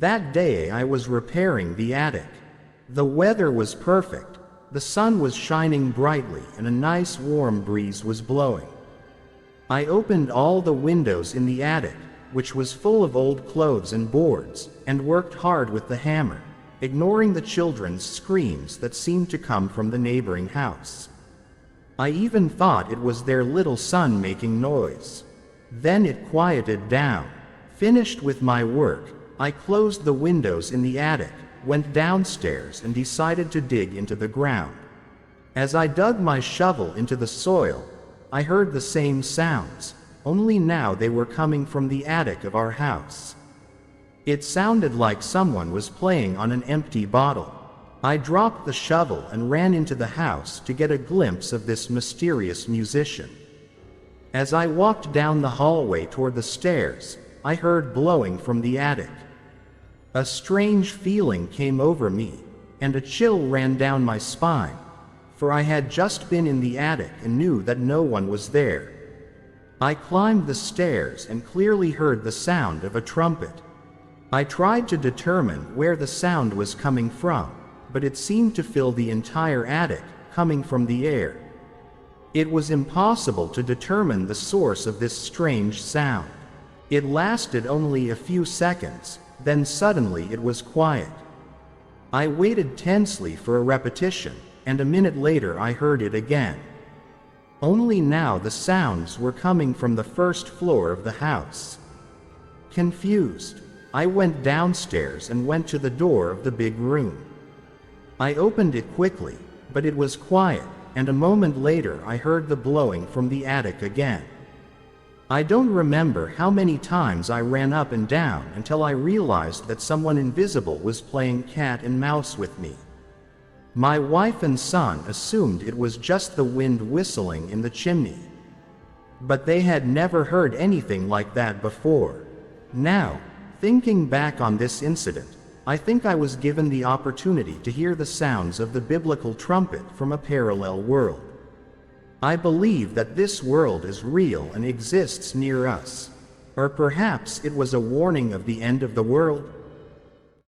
That day I was repairing the attic. The weather was perfect. The sun was shining brightly and a nice warm breeze was blowing. I opened all the windows in the attic, which was full of old clothes and boards, and worked hard with the hammer, ignoring the children's screams that seemed to come from the neighboring house. I even thought it was their little son making noise. Then it quieted down. Finished with my work, I closed the windows in the attic, went downstairs and decided to dig into the ground. As I dug my shovel into the soil, I heard the same sounds, only now they were coming from the attic of our house. It sounded like someone was playing on an empty bottle. I dropped the shovel and ran into the house to get a glimpse of this mysterious musician. As I walked down the hallway toward the stairs, I heard blowing from the attic. A strange feeling came over me, and a chill ran down my spine, for I had just been in the attic and knew that no one was there. I climbed the stairs and clearly heard the sound of a trumpet. I tried to determine where the sound was coming from, but it seemed to fill the entire attic, coming from the air. It was impossible to determine the source of this strange sound. It lasted only a few seconds, then suddenly it was quiet. I waited tensely for a repetition, and a minute later I heard it again. Only now the sounds were coming from the first floor of the house. Confused, I went downstairs and went to the door of the big room. I opened it quickly, but it was quiet, and a moment later I heard the blowing from the attic again. I don't remember how many times I ran up and down until I realized that someone invisible was playing cat and mouse with me. My wife and son assumed it was just the wind whistling in the chimney. But they had never heard anything like that before. Now, thinking back on this incident, I think I was given the opportunity to hear the sounds of the biblical trumpet from a parallel world. I believe that this world is real and exists near us. Or perhaps it was a warning of the end of the world.